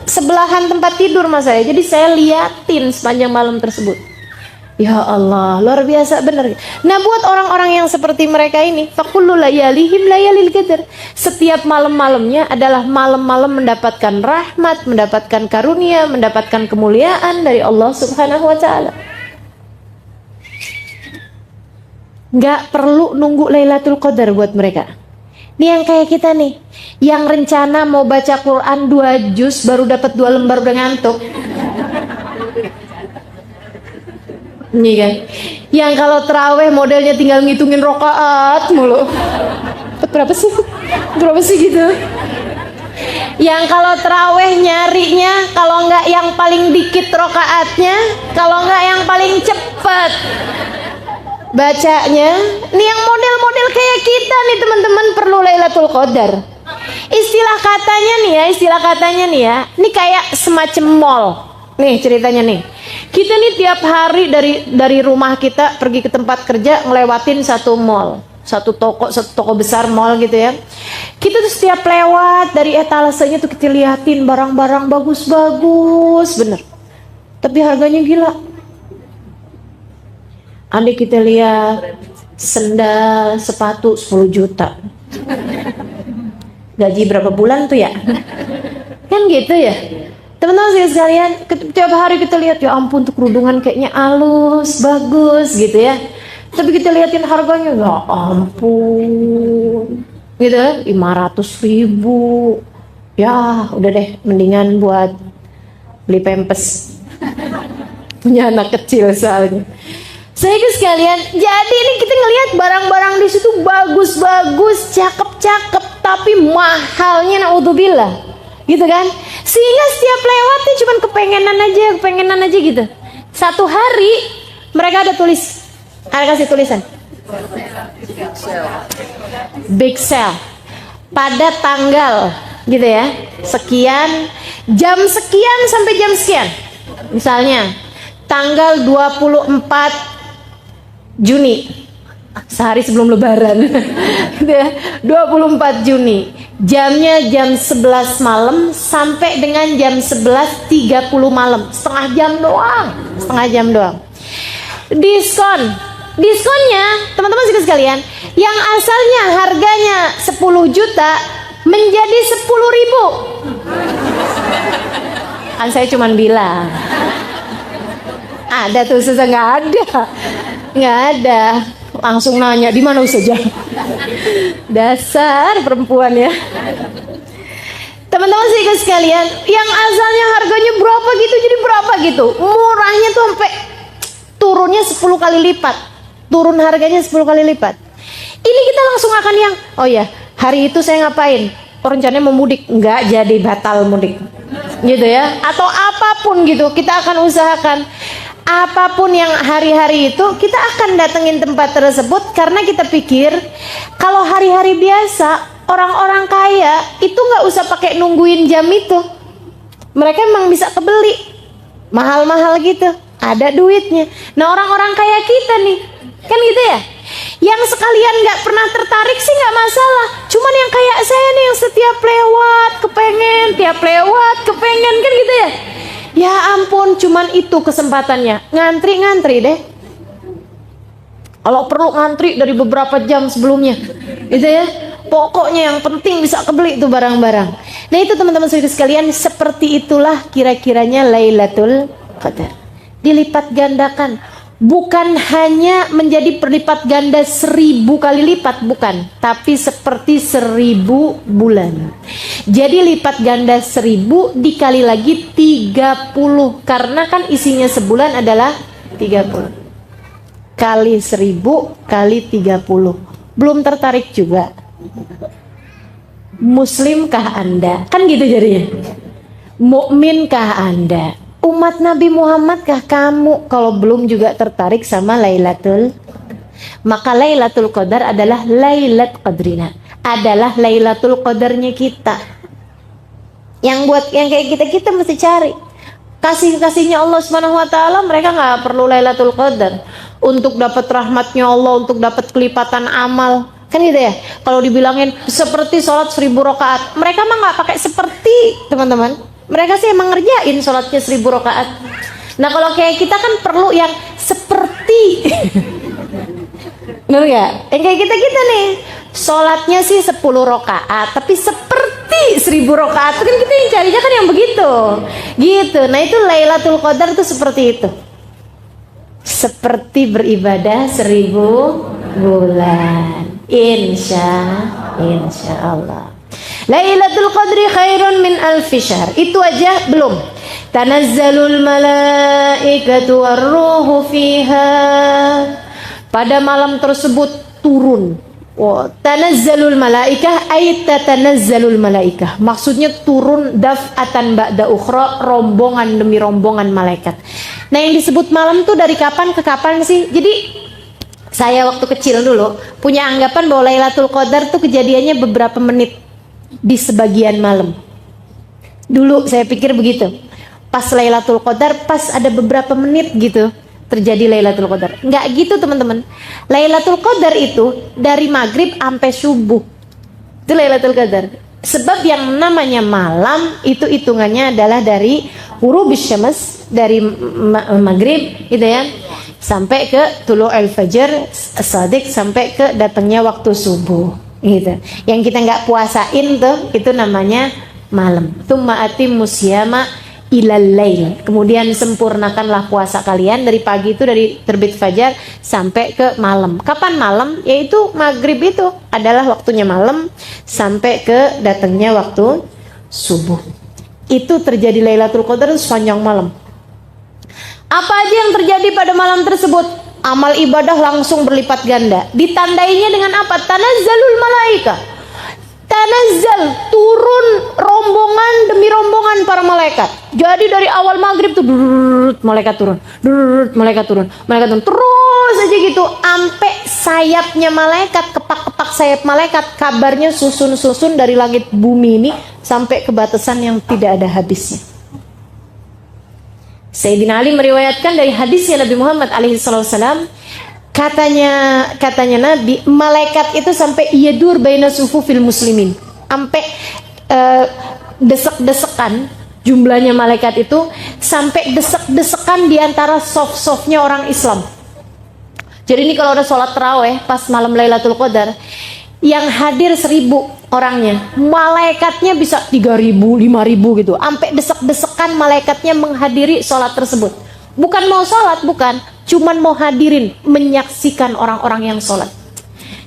[SPEAKER 1] Sebelahan tempat tidur mas saya, jadi saya liatin sepanjang malam tersebut. Ya Allah, luar biasa benar. Nah buat orang-orang yang seperti mereka ini, fakullu layalihim layalil qadar. Setiap malam-malamnya adalah malam-malam mendapatkan rahmat, mendapatkan karunia, mendapatkan kemuliaan dari Allah Subhanahu wa taala. Nggak perlu nunggu Lailatul Qadar buat mereka. Ini yang kayak kita nih, yang rencana mau baca Quran 2 juz baru dapat 2 lembar udah ngantuk. Ini kan, yang kalau terawih modelnya tinggal ngitungin rokaat mulu. Berapa sih gitu. Yang kalau terawih nyarinya, kalau nggak yang paling dikit rokaatnya, kalau nggak yang paling cepet bacanya. Ini yang model-model kayak kita nih teman-teman perlu Lailatul Qadar. Istilah katanya nih ya, ini kayak semacam mall. Nih ceritanya nih, kita nih tiap hari dari rumah kita pergi ke tempat kerja ngelewatin satu mall, satu toko besar mall gitu ya. Kita tuh setiap lewat dari etalasenya tuh kita liatin barang-barang bagus-bagus bener, tapi harganya gila. Andai kita lihat sendal sepatu 10 juta, gaji berapa bulan tuh ya? Kan gitu ya teman-teman sekalian. Tiap hari kita lihat, ya ampun tuh kerudungan kayaknya halus, bagus gitu ya. Tapi kita liatin harganya, ya ampun gitu, 500.000. Ya udah deh, mendingan buat beli pampers punya anak kecil soalnya. Saya sekalian, jadi ini kita ngelihat barang-barang di situ bagus-bagus, cakep-cakep, tapi mahalnya naudzubillah. Gitu kan, sehingga setiap lewatnya cuman kepengenan aja gitu. Satu hari mereka ada kasih tulisan, Big sale. Pada tanggal gitu ya, sekian, jam sekian sampai jam sekian. Misalnya tanggal 24 Juni, sehari sebelum lebaran. Gitu ya, 24 Juni, jamnya jam 11 malam sampai dengan jam 11.30 malam, setengah jam doang. Diskonnya teman-teman sekalian, yang asalnya harganya 10 juta menjadi 10.000. Kan saya cuman bilang ada tuh, susah nggak ada, langsung nanya di mana Ustazah. Dasar perempuan ya. Teman-teman sekalian, yang asalnya harganya berapa gitu jadi berapa gitu, murahnya tuh sampai turunnya 10 kali lipat, turun harganya 10 kali lipat. Ini kita langsung akan yang, oh ya, hari itu saya ngapain? Rencananya mau mudik, nggak jadi, batal mudik, gitu ya. Atau apapun gitu, kita akan usahakan apapun yang hari-hari itu kita akan datengin tempat tersebut, karena kita pikir kalau hari-hari biasa orang-orang kaya itu nggak usah pakai nungguin jam itu, mereka emang bisa kebeli mahal-mahal gitu, ada duitnya. Nah orang-orang kaya kita nih kan gitu ya, yang sekalian nggak pernah tertarik sih nggak masalah, cuman yang kayak saya nih yang setiap lewat kepengen kan gitu ya. Ya ampun, cuman itu kesempatannya, ngantri deh. Kalau perlu ngantri dari beberapa jam sebelumnya, gitu ya. Pokoknya yang penting bisa kebeli itu barang-barang. Nah itu teman-teman sekalian, seperti itulah kira-kiranya Lailatul Qadar. Dilipat gandakan, bukan hanya menjadi perlipat ganda 1000 kali lipat, bukan, tapi seperti 1000 bulan. Jadi lipat ganda 1000 dikali lagi 30, karena kan isinya sebulan adalah 30 kali 1000 kali 30. Belum tertarik juga? Muslimkah Anda? Kan gitu jadinya. Mukminkah Anda? Umat Nabi Muhammadkah kamu? Kalau belum juga tertarik sama Lailatul, maka Lailatul Qadar adalah Lailat Qadrina, adalah Lailatul Qadarnya kita. Yang buat yang kayak kita mesti cari kasih-kasihnya Allah Subhanahu wa taala. Mereka nggak perlu Lailatul Qadar untuk dapat rahmatnya Allah, untuk dapat kelipatan amal. Kan gitu ya. Kalau dibilangin seperti sholat 1000 rakaat, mereka mah nggak pakai seperti, teman-teman. Mereka sih emang ngerjain sholatnya 1000 rakaat. Nah kalau kayak kita kan perlu yang seperti. Bener gak? Yang kayak kita nih, sholatnya sih 10 rakaat, tapi seperti 1000 rakaat. Kan kita yang carinya kan yang begitu, gitu. Nah itu Lailatul Qadar tuh seperti itu, seperti beribadah 1000 bulan. Insya Allah. Lailatul Qadri khairun min alfi syahr. Itu aja belum. Tanazzalul malaikatu warruhu fiha. Pada malam tersebut turun. Tanazzalul malaikah ay tatanazzalul malaikah. Maksudnya turun daf'atan ba'da ukhra, rombongan demi rombongan malaikat. Nah yang disebut malam tuh dari kapan ke kapan sih? Jadi saya waktu kecil dulu punya anggapan bahwa Lailatul Qadar tuh kejadiannya beberapa menit di sebagian malam. Dulu saya pikir begitu. Pas Lailatul Qadar, pas ada beberapa menit gitu terjadi Lailatul Qadar. Enggak gitu teman-teman. Lailatul Qadar itu dari maghrib sampai subuh. Itu Lailatul Qadar. Sebab yang namanya malam itu hitungannya adalah dari ghurubus syams, dari maghrib gitu ya, sampai ke tulu al-fajr as-sadiq, sampai ke datangnya waktu subuh gitu. Yang kita nggak puasain tuh itu namanya malam. Tsumma atimmus syiyama ilal lail. Kemudian sempurnakanlah puasa kalian dari pagi itu, dari terbit fajar sampai ke malam. Kapan malam? Yaitu maghrib itu adalah waktunya malam sampai ke datangnya waktu subuh. Itu terjadi Lailatul Qadar sepanjang malam. Apa aja yang terjadi pada malam tersebut? Amal ibadah langsung berlipat ganda. Ditandainya dengan apa? Tanazzalul malaika. Tanazzal, turun rombongan demi rombongan para malaikat. Jadi dari awal maghrib tuh malaikat turun, malaikat turun, terus aja gitu sampai sayapnya malaikat, kepak-kepak sayap malaikat, kabarnya susun-susun dari langit bumi ini sampai ke batasan yang tidak ada habisnya. Sayyidina Ali meriwayatkan dari hadisnya Nabi Muhammad SAW, katanya Nabi, malaikat itu sampai yadur baina sufufil muslimin, sampai desek-desekan, jumlahnya malaikat itu sampai desek-desekan di antara soft-softnya orang Islam. Jadi ini kalau ada sholat tarawih pas malam Lailatul Qadar, yang hadir 1.000 orangnya, malaikatnya bisa 3.000, 5.000 gitu, sampai desek-desekan malaikatnya menghadiri sholat tersebut. Bukan mau sholat, bukan, cuman mau hadirin, menyaksikan orang-orang yang sholat.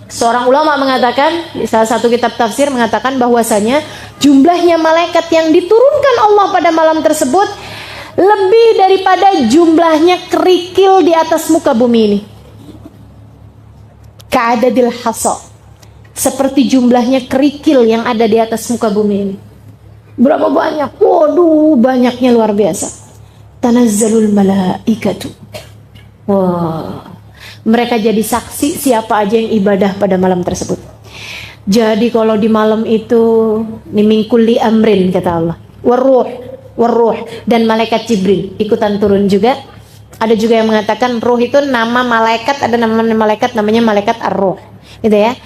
[SPEAKER 1] Seorang ulama mengatakan, di salah satu kitab tafsir mengatakan bahwasanya jumlahnya malaikat yang diturunkan Allah pada malam tersebut lebih daripada jumlahnya kerikil di atas muka bumi ini. Ka'adadil hasa, seperti jumlahnya kerikil yang ada di atas muka bumi ini. Berapa banyak? Waduh, banyaknya luar biasa. Tanazzalul malaikatu. Wah, mereka jadi saksi siapa aja yang ibadah pada malam tersebut. Jadi kalau di malam itu min kulli amrin, kata Allah, waruh, dan malaikat Jibril ikutan turun juga. Ada juga yang mengatakan ruh itu nama malaikat, ada nama malaikat namanya malaikat ar-ruh, gitu ya.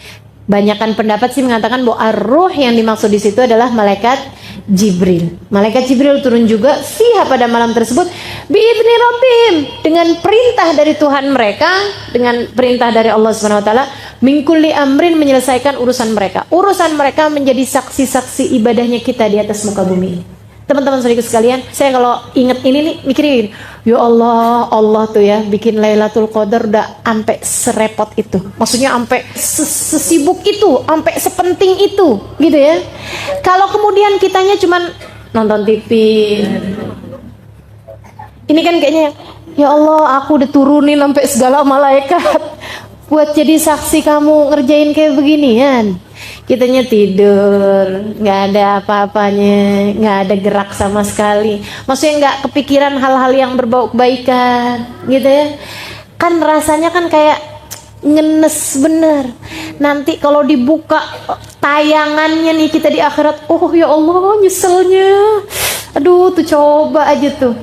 [SPEAKER 1] Banyakan pendapat sih mengatakan bahwa ar-ruh yang dimaksud di situ adalah malaikat Jibril. Malaikat Jibril turun juga fiha pada malam tersebut biidzni rabbihim, dengan perintah dari Tuhan mereka, dengan perintah dari Allah Subhanahu wa taala, min kulli amrin, menyelesaikan urusan mereka. Urusan mereka menjadi saksi-saksi ibadahnya kita di atas muka bumi ini. Teman-teman saudara sekalian, saya kalau ingat ini nih mikirin gini, ya Allah, Allah tuh ya bikin Lailatul Qadar udah sampai serepot itu. Maksudnya sampai sesibuk itu, sampai sepenting itu, gitu ya. Kalau kemudian kitanya cuman nonton TV. Ini kan kayaknya, ya Allah, aku udah turunin sampai segala malaikat buat jadi saksi kamu ngerjain kayak beginian. Kitanya tidur, nggak ada apa-apanya, nggak ada gerak sama sekali. Maksudnya nggak kepikiran hal-hal yang berbau kebaikan, gitu ya. Kan rasanya kan kayak ngenes bener. Nanti kalau dibuka tayangannya nih kita di akhirat, oh ya Allah nyeselnya. Aduh tuh coba aja tuh.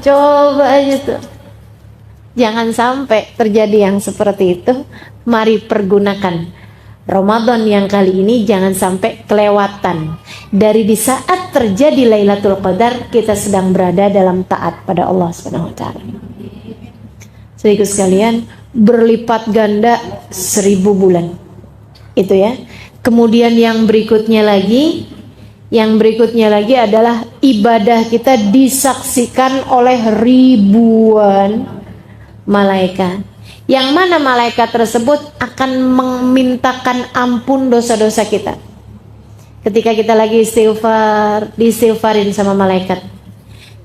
[SPEAKER 1] Jangan sampai terjadi yang seperti itu. Mari pergunakan Ramadan yang kali ini, jangan sampai kelewatan. Dari di saat terjadi Lailatul Qadar, kita sedang berada dalam taat pada Allah Subhanahu wa taala. Saudara sekalian, berlipat ganda 1000 bulan. Itu ya. Kemudian yang berikutnya lagi adalah ibadah kita disaksikan oleh ribuan malaikat. Yang mana malaikat tersebut akan memintakan ampun dosa-dosa kita. Ketika kita lagi istighfar, diistighfarin sama malaikat.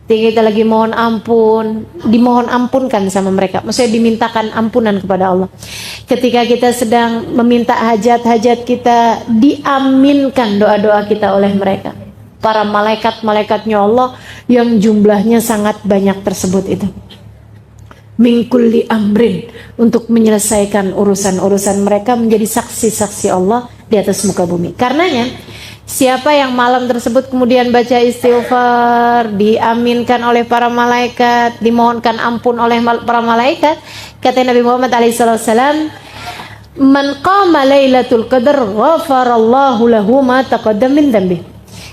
[SPEAKER 1] Ketika kita lagi mohon ampun, dimohon ampunkan sama mereka. Maksudnya dimintakan ampunan kepada Allah. Ketika kita sedang meminta hajat-hajat kita, diaminkan doa-doa kita oleh mereka. Para malaikat-malaikatnya Allah yang jumlahnya sangat banyak tersebut itu. Min kulli amrin, untuk menyelesaikan urusan-urusan mereka, menjadi saksi-saksi Allah di atas muka bumi. Karenanya siapa yang malam tersebut kemudian baca istighfar, diaminkan oleh para malaikat, dimohonkan ampun oleh para malaikat, kata Nabi Muhammad SAW, man qama lailatul qadar ghafarallahu lahu ma taqaddama min dhanbi.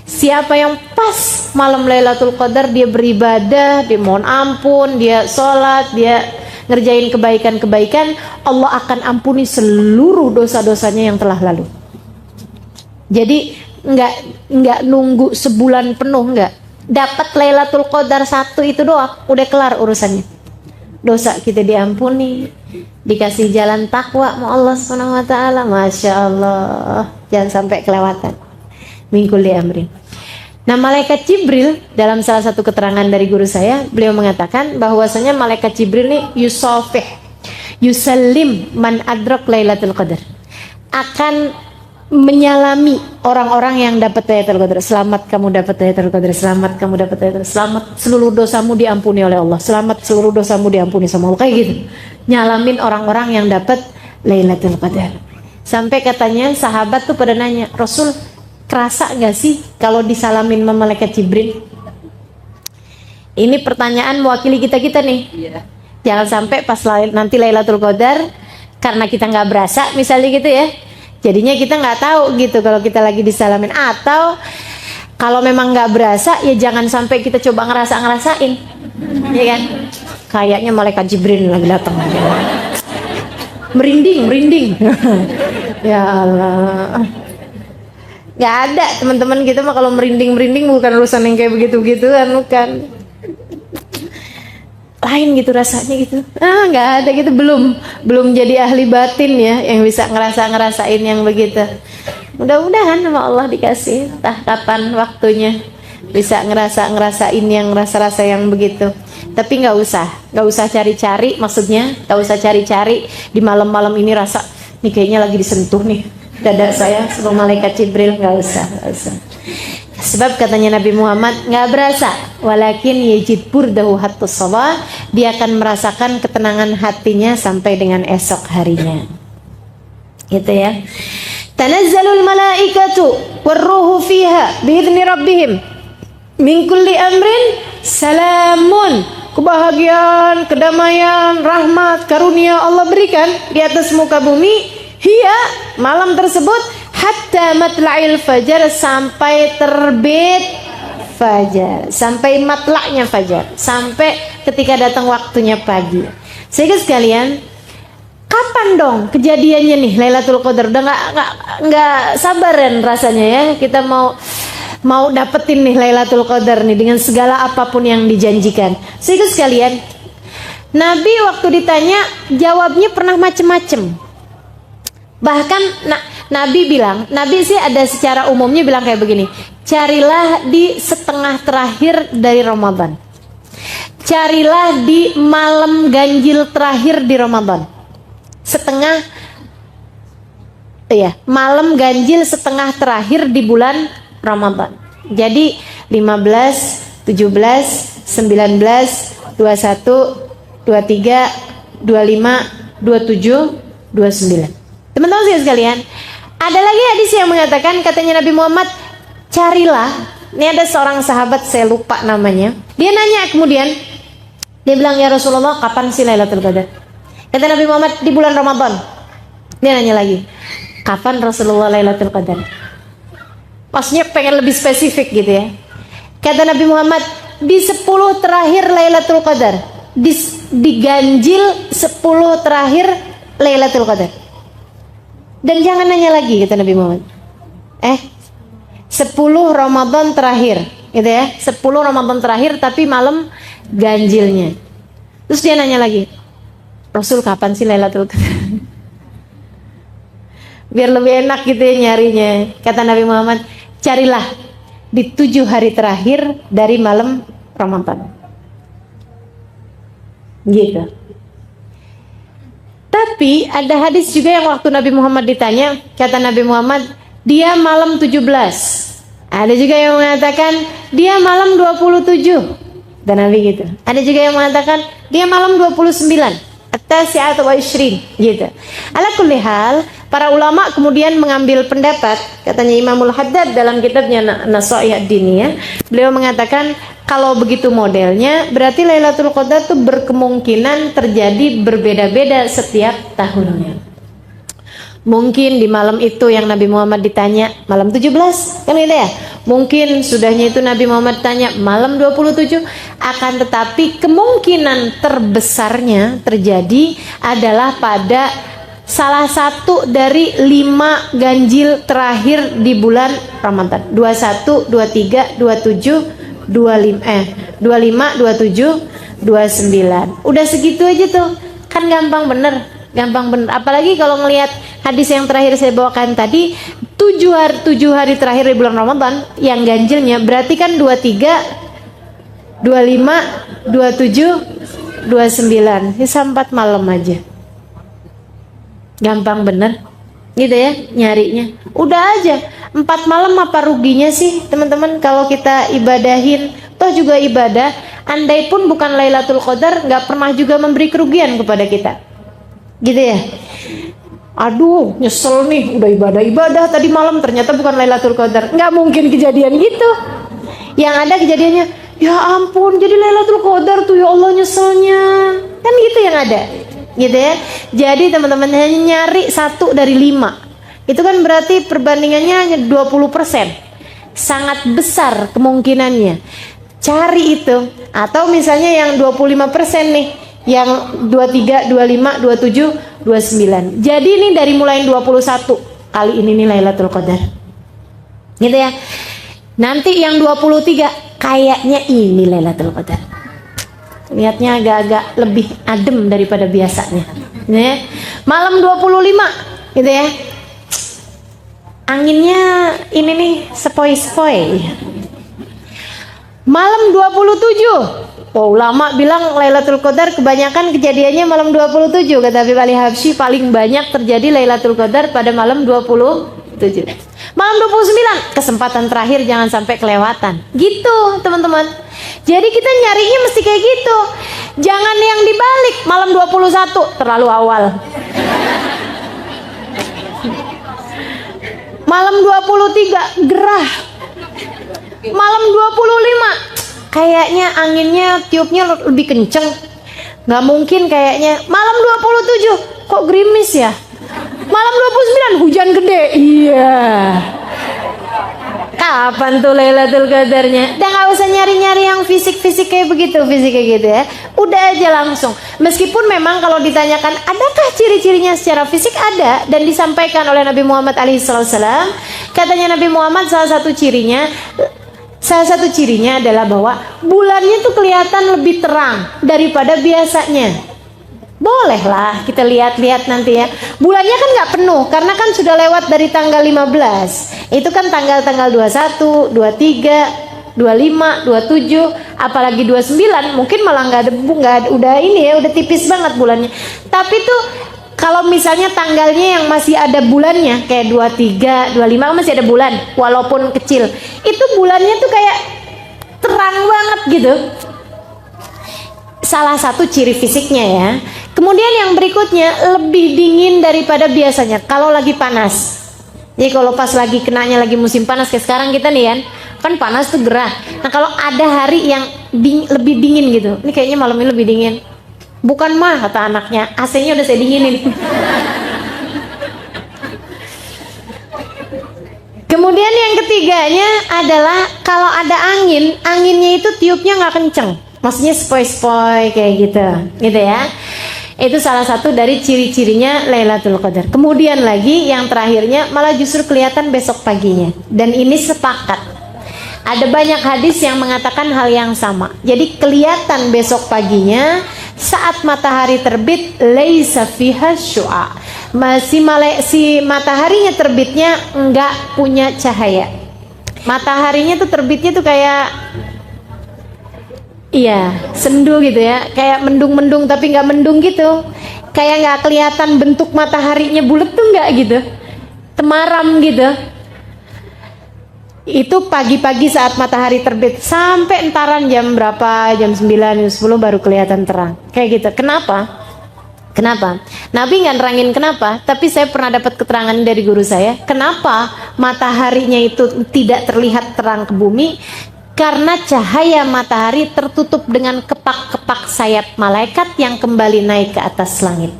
[SPEAKER 1] Siapa yang pas malam Lailatul Qadar dia beribadah, dia mohon ampun, dia sholat, dia ngerjain kebaikan-kebaikan, Allah akan ampuni seluruh dosa-dosanya yang telah lalu. Jadi nggak nunggu sebulan penuh, nggak. Dapat Lailatul Qadar 1 itu doang, udah kelar urusannya. Dosa kita diampuni, dikasih jalan takwa sama Allah Subhanahu wa taala. Masya Allah, jangan sampai kelewatan. Min kulli amrin. Nah, malaikat Jibril dalam salah satu keterangan dari guru saya, beliau mengatakan bahwasanya malaikat Jibril ini yusafih, yusallim man adrak Lailatul Qadar, akan menyalami orang-orang yang dapat Lailatul Qadar. Selamat kamu dapat Lailatul Qadar, selamat kamu dapat Lailatul Qadar, selamat seluruh dosamu diampuni oleh Allah, selamat seluruh dosamu diampuni sama Allah, kayak gitu. Nyalamin orang-orang yang dapat Lailatul Qadar. Sampai katanya sahabat tuh pada nanya, Rasul, kerasa gak sih kalau disalamin sama malaikat Jibril? Ini pertanyaan mewakili kita nih. Jangan sampai pas nanti Lailatul Qadar, karena kita nggak berasa misalnya gitu ya, jadinya kita nggak tahu gitu kalau kita lagi disalamin. Atau kalau memang nggak berasa, ya jangan sampai kita coba ngerasain, ya kan? Kayaknya malaikat Jibril lagi datang, merinding. Ya Allah, nggak ada teman-teman kita mah kalau merinding bukan urusan yang kayak begitu-begituan, bukan. Lain gitu rasanya gitu, nggak ada gitu, belum jadi ahli batin ya yang bisa ngerasain yang begitu. Mudah-mudahan sama Allah dikasih entah kapan waktunya bisa ngerasain yang rasa-rasa yang begitu. Tapi nggak usah cari-cari, maksudnya nggak usah cari-cari di malam-malam ini rasa nih kayaknya lagi disentuh nih dada saya sama malaikat Jibril, nggak usah. Sebab katanya Nabi Muhammad nggak berasa, walakin yajid burdahu hattus sabah, dia akan merasakan ketenangan hatinya sampai dengan esok harinya. Gitu ya. Tanazzalul malaikatu warruhu fiha biidzni rabbihim min kulli amrin salamun. Kebahagiaan, kedamaian, rahmat, karunia Allah berikan di atas muka bumi. Hiya, malam tersebut, hatta matla'il fajar, sampai terbit fajar, sampai matla'nya fajar, sampai ketika datang waktunya pagi. Sehingga sekalian, kapan dong kejadiannya nih Lailatul Qadar? Udah nggak sabaran rasanya ya, kita mau dapetin nih Lailatul Qadar nih dengan segala apapun yang dijanjikan. Sehingga sekalian, Nabi waktu ditanya jawabnya pernah macem-macem. Bahkan Nabi bilang, Nabi sih ada secara umumnya bilang kayak begini, carilah di setengah terakhir dari Ramadan, carilah di malam ganjil terakhir di Ramadan, malam ganjil setengah terakhir di bulan Ramadan. Jadi 15, 17, 19, 21, 23, 25, 27, 29. Teman-teman sekalian, ada lagi hadis yang mengatakan, katanya Nabi Muhammad, carilah, ini ada seorang sahabat saya lupa namanya, dia nanya kemudian, dia bilang, ya Rasulullah, kapan sih Lailatul Qadar? Kata Nabi Muhammad, di bulan Ramadan. Dia nanya lagi, kapan Rasulullah Lailatul Qadar? Maksudnya pengen lebih spesifik gitu ya. Kata Nabi Muhammad, di 10 terakhir Lailatul Qadar, di ganjil 10 terakhir Lailatul Qadar. Dan jangan nanya lagi, kata Nabi Muhammad, 10 Ramadan terakhir gitu ya, 10 Ramadan terakhir tapi malam ganjilnya. Terus dia nanya lagi, Rasul kapan sih Lailatul Qadar? Biar lebih enak gitu ya nyarinya. Kata Nabi Muhammad, carilah di 7 hari terakhir dari malam Ramadan. Gitu. Tapi ada hadis juga yang waktu Nabi Muhammad ditanya, kata Nabi Muhammad, dia malam 17. Ada juga yang mengatakan dia malam 27. Dan Nabi gitu. Ada juga yang mengatakan dia malam 29. At-tasi'at wa 20 gitu. Ala kulli hal, para ulama kemudian mengambil pendapat, katanya Imamul Haddad dalam kitabnya Nasaih ad-Diniyah, beliau mengatakan kalau begitu modelnya berarti Lailatul Qadar itu berkemungkinan terjadi berbeda-beda setiap tahunnya. Mungkin di malam itu yang Nabi Muhammad ditanya malam 17, kan gitu ya. Mungkin sudahnya itu Nabi Muhammad tanya malam 27, akan tetapi kemungkinan terbesarnya terjadi adalah pada salah satu dari 5 ganjil terakhir di bulan Ramadan. 21, 23, 27, 25, 27, 29. Udah segitu aja tuh. Kan gampang bener. Apalagi kalau ngelihat hadis yang terakhir saya bawakan tadi, 7 hari terakhir di bulan Ramadan yang ganjilnya berarti kan 23, 25, 27, 29. Sisa 4 malam aja. Gampang bener. Gitu ya nyarinya. Udah aja 4 malam, apa ruginya sih teman-teman kalau kita ibadahin? Toh juga ibadah, andai pun bukan Lailatul Qadar, nggak pernah juga memberi kerugian kepada kita, gitu ya. Aduh, nyesel nih, udah ibadah tadi malam ternyata bukan Lailatul Qadar. Nggak mungkin kejadian gitu. Yang ada kejadiannya, ya ampun, jadi Lailatul Qadar tuh, ya Allah nyeselnya. Kan gitu yang ada. Gitu ya. Jadi teman-teman hanya nyari 1 dari 5. Itu kan berarti perbandingannya hanya 20%. Sangat besar kemungkinannya. Cari itu. Atau misalnya yang 25% nih, yang 23, 25, 27, 29. Jadi ini dari mulai 21 kali ini nih Lailatul Qadar. Gitu ya. Nanti yang 23 kayaknya ini Lailatul Qadar. Lihatnya agak-agak lebih adem daripada biasanya. Gitu ya. Malam 25 gitu ya. Anginnya ini nih sepoi-sepoi. Malam 27. Oh, ulama bilang Lailatul Qadar kebanyakan kejadiannya malam 27. Kata Habib Ali Habsyi, paling banyak terjadi Lailatul Qadar pada malam 27. Malam 29, kesempatan terakhir jangan sampai kelewatan. Gitu, teman-teman. Jadi kita nyarinya mesti kayak gitu. Jangan yang dibalik, malam 21 terlalu awal. Malam 23 gerah. Malam 25 kayaknya anginnya tiupnya lebih kenceng. Nggak mungkin kayaknya. Malam 27 kok gerimis ya. Malam 29 hujan gede. Iya. Kapan tuh Lailatul Qadarnya? Dan nggak usah nyari-nyari yang fisik-fisik kayak begitu, fisik kayak gitu ya. Udah aja langsung. Meskipun memang kalau ditanyakan adakah ciri-cirinya secara fisik, ada dan disampaikan oleh Nabi Muhammad alaihissalam. Katanya Nabi Muhammad salah satu cirinya adalah bahwa bulannya tuh kelihatan lebih terang daripada biasanya. Bolehlah kita lihat-lihat nanti ya. Bulannya kan nggak penuh karena kan sudah lewat dari tanggal 15. Itu kan tanggal-tanggal 21, 23, 25, 27, apalagi 29 mungkin malah nggak udah ini ya, udah tipis banget bulannya. Tapi tuh kalau misalnya tanggalnya yang masih ada bulannya kayak 23, 25 masih ada bulan walaupun kecil. Itu bulannya tuh kayak terang banget gitu. Salah satu ciri fisiknya ya. Kemudian yang berikutnya lebih dingin daripada biasanya kalau lagi panas. Jadi kalau pas lagi kenanya lagi musim panas kayak sekarang kita nih kan panas tuh gerah. Nah kalau ada hari yang lebih dingin gitu, ini kayaknya malam ini lebih dingin. Bukan mah kata anaknya, AC-nya udah saya dinginin. Kemudian yang ketiganya adalah kalau ada angin, anginnya itu tiupnya nggak kenceng. Maksudnya sepoi-sepoi kayak gitu ya. Itu salah satu dari ciri-cirinya Lailatul Qadar. Kemudian lagi yang terakhirnya malah justru kelihatan besok paginya. Dan ini sepakat. Ada banyak hadis yang mengatakan hal yang sama. Jadi kelihatan besok paginya saat matahari terbit, laisa fiha syu'a. Si mataharinya terbitnya enggak punya cahaya. Mataharinya tuh terbitnya tuh kayak sendu gitu ya, kayak mendung-mendung tapi nggak mendung gitu, kayak nggak kelihatan bentuk mataharinya bulat tuh nggak gitu, temaram gitu. Itu pagi-pagi saat matahari terbit sampai entaran jam berapa, jam 9, jam 10 baru kelihatan terang, kayak gitu. Kenapa? Nabi nggak nerangin kenapa, tapi saya pernah dapat keterangan dari guru saya. Kenapa mataharinya itu tidak terlihat terang ke bumi? Karena cahaya matahari tertutup dengan kepak-kepak sayap malaikat yang kembali naik ke atas langit.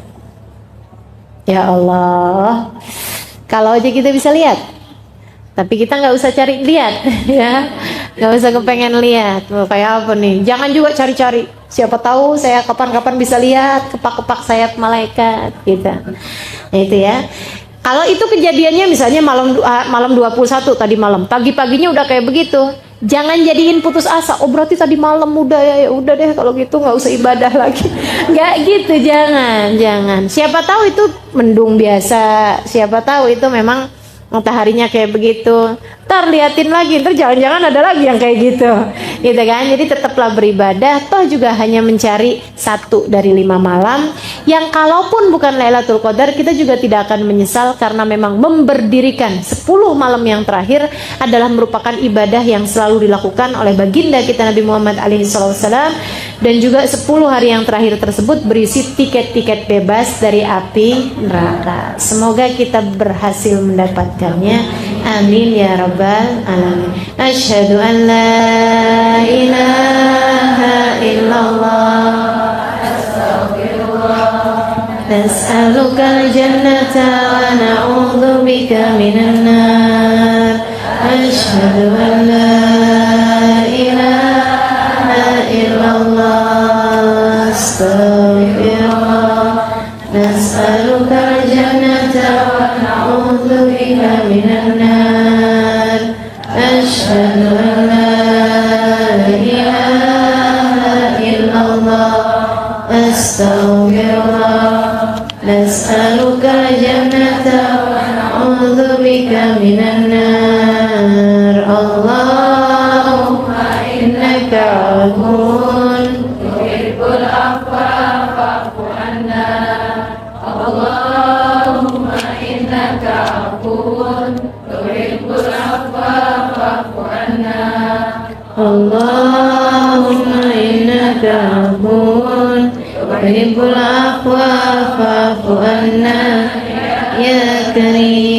[SPEAKER 1] Ya Allah, kalau aja kita bisa lihat, tapi kita nggak usah cari lihat, ya, nggak usah kepengen lihat. Kayak apa nih? Jangan juga cari-cari. Siapa tahu saya kapan-kapan bisa lihat kepak-kepak sayap malaikat, gitu. Nah, itu ya. Kalau itu kejadiannya misalnya malam 21 tadi malam, pagi-paginya udah kayak begitu. Jangan jadiin putus asa. Oh berarti tadi malam udah ya udah deh kalau gitu nggak usah ibadah lagi. Nggak gitu, jangan. Siapa tahu itu mendung biasa. Siapa tahu itu memang mataharinya kayak begitu. Ntar liatin lagi, ntar jangan-jangan ada lagi yang kayak gitu, gitu kan? Jadi tetaplah beribadah. Toh juga hanya mencari 1 dari 5 malam. Yang kalaupun bukan Lailatul Qadar, kita juga tidak akan menyesal karena memang memberdirikan 10 malam yang terakhir adalah merupakan ibadah yang selalu dilakukan oleh baginda kita Nabi Muhammad alaihissalam dan juga 10 hari yang terakhir tersebut berisi tiket-tiket bebas dari api neraka. Semoga kita berhasil mendapatkannya. Amin ya rabbal alamin. Asyhadu an la ilaha illallah, nas'alukal jannata wa na'udzubika minan nar. Asyhadu an la ilaha illallah, astaghfirullah, nas'alukal jannata wa na'udzubika minan nar. Asyhadu an la ilaha illallah, astaghfirullah, nas'alukal jannata wa na'udzubika minan nar. Allahumma innaka afuwun tuhibbul afwa fa'fu anna. Allahumma innaka afuwun tuhibbul afwa fa'fu anna. Allahumma innaka afuwun tuhibbul afwa fa'fu anna ya karim.